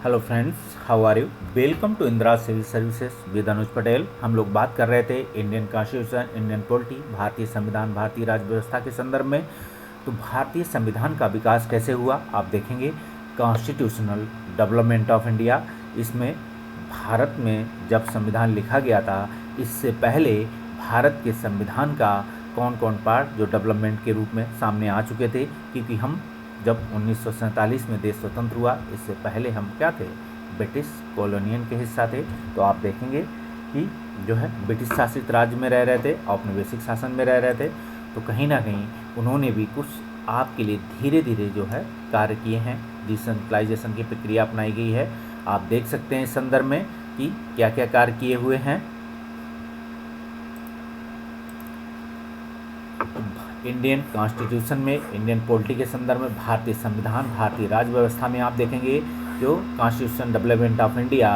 Hello friends, how are you? Welcome to Indira civil services with Anuj Patel. हम लोग बात कर रहे थे इंडियन कॉन्स्टिट्यूशन, इंडियन पॉलिटी, भारतीय संविधान, भारतीय राज्य व्यवस्था के संदर्भ में। तो भारतीय संविधान का विकास कैसे हुआ आप देखेंगे। कॉन्स्टिट्यूशनल डेवलपमेंट ऑफ इंडिया, इसमें भारत में जब संविधान लिखा गया था, इससे पहले भारत के संविधान का कौन कौन पार्ट जो डेवलपमेंट के रूप में सामने आ चुके थे, क्योंकि हम जब 1947 में देश स्वतंत्र हुआ, इससे पहले हम क्या थे, ब्रिटिश कॉलोनियन के हिस्सा थे। तो आप देखेंगे कि जो है ब्रिटिश शासित राज्य में रह रहे थे, औपनिवेशिक शासन में रह रहे थे। तो कहीं ना कहीं उन्होंने भी कुछ आपके लिए धीरे धीरे जो है कार्य किए हैं, डिसेंट्रलाइजेशन की प्रक्रिया अपनाई गई है। आप देख सकते हैं इस संदर्भ में कि क्या क्या कार्य किए हुए हैं। इंडियन कॉन्स्टिट्यूशन में, इंडियन पॉलिटी के संदर्भ में, भारतीय संविधान, भारतीय राज्य व्यवस्था में आप देखेंगे जो कॉन्स्टिट्यूशन डेवलपमेंट ऑफ इंडिया,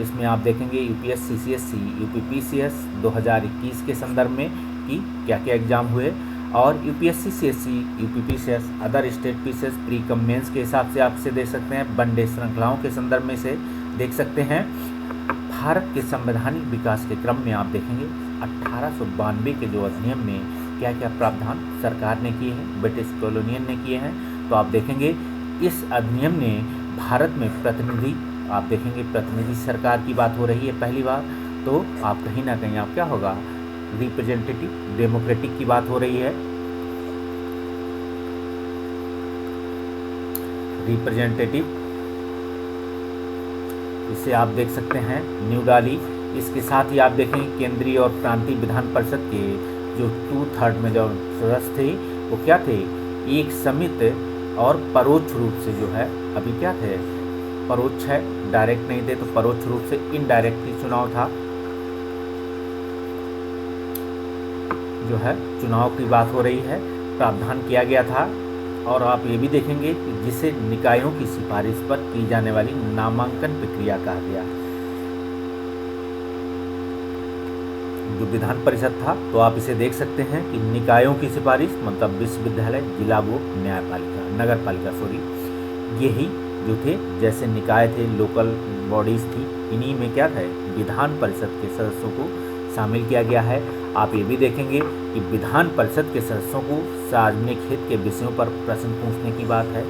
इसमें आप देखेंगे यूपीएससी, सीएससी, यूपीपीसीएस 2021 के संदर्भ में कि क्या क्या एग्जाम हुए, और UPSC, CSC, UPPCS, other state PCS, pre cum mains के हिसाब से आप इसे देख सकते हैं। वनडे श्रृंखलाओं के संदर्भ में से देख सकते हैं। भारत के संवैधानिक विकास के क्रम में आप देखेंगे 1892 के जो अधिनियम में क्या क्या प्रावधान सरकार ने किए हैं, ब्रिटिश कॉलोनियन ने किए हैं। तो आप देखेंगे इस अधिनियम ने भारत में प्रतिनिधि, आप देखेंगे प्रतिनिधि सरकार की बात हो रही है पहली बार। तो आप कहीं ना कहीं आप क्या होगा, रिप्रेजेंटेटिव डेमोक्रेटिक की बात हो रही है। रिप्रेजेंटेटिव, इसे आप देख सकते हैं न्यू दिल्ली। इसके साथ ही आप देखेंगे केंद्रीय और प्रांतीय विधान परिषद के जो 2/3 में जो सदस्य थे वो क्या थे, एक समिति और परोक्ष रूप से जो है, अभी क्या थे, परोक्ष है, डायरेक्ट नहीं थे, तो परोक्ष रूप से इनडायरेक्टली चुनाव था, जो है चुनाव की बात हो रही है, प्रावधान किया गया था। और आप ये भी देखेंगे कि जिसे निकायों की सिफारिश पर की जाने वाली नामांकन प्रक्रिया कहा गया, जो विधान परिषद था। तो आप इसे देख सकते हैं कि निकायों की सिफारिश मतलब विश्वविद्यालय, जिला बोर्ड, न्यायपालिका, नगर पालिका, यही जो थे जैसे निकाय थे, लोकल बॉडीज थी, इन्हीं में क्या था, विधान परिषद के सदस्यों को शामिल किया गया है। आप ये भी देखेंगे कि विधान परिषद के सदस्यों को सार्वजनिक हित के विषयों पर प्रश्न पूछने की बात है,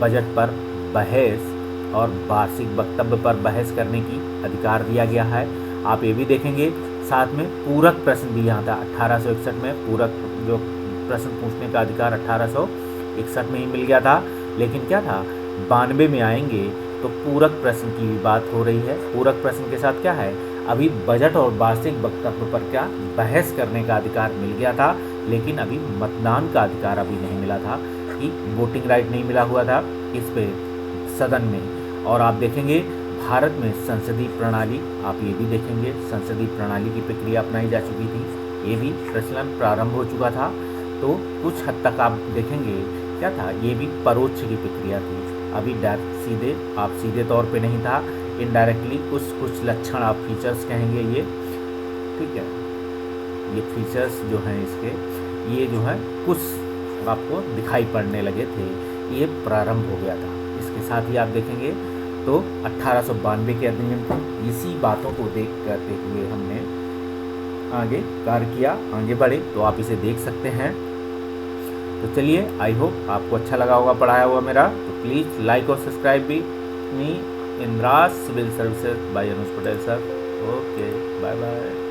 बजट पर बहस और वार्षिक वक्तव्य पर बहस करने की अधिकार दिया गया है। आप ये भी देखेंगे साथ में पूरक प्रश्न भी यहाँ था। 1861 में पूरक जो प्रश्न पूछने का अधिकार 1861 में ही मिल गया था, लेकिन क्या था 92 में आएंगे तो पूरक प्रश्न की भी बात हो रही है। पूरक प्रश्न के साथ क्या है, अभी बजट और वार्षिक वक्तव्य पर क्या बहस करने का अधिकार मिल गया था, लेकिन अभी मतदान का अधिकार अभी नहीं मिला था, कि वोटिंग राइट नहीं मिला हुआ था इस पे सदन में। और आप देखेंगे भारत में संसदीय प्रणाली, आप ये भी देखेंगे संसदीय प्रणाली की प्रक्रिया अपनाई जा चुकी थी, ये भी प्रचलन प्रारंभ हो चुका था। तो कुछ हद तक आप देखेंगे क्या था, ये भी परोक्ष की प्रक्रिया थी, अभी सीधे आप सीधे तौर पे नहीं था, इनडायरेक्टली कुछ लक्षण आप फीचर्स कहेंगे ये, ठीक है, ये फीचर्स जो हैं इसके, ये जो है कुछ आपको दिखाई पड़ने लगे थे, ये प्रारंभ हो गया था। इसके साथ ही आप देखेंगे तो 1892 के अधिनियम को, इसी बातों को देख करते हुए हमने आगे कार्य किया, आगे बढ़े। तो आप इसे देख सकते हैं। तो चलिए, आई होप आपको अच्छा लगा होगा पढ़ाया हुआ मेरा। तो प्लीज़ लाइक और सब्सक्राइब भी मी Indira civil services by Anuj Patel sir. Okay, bye bye.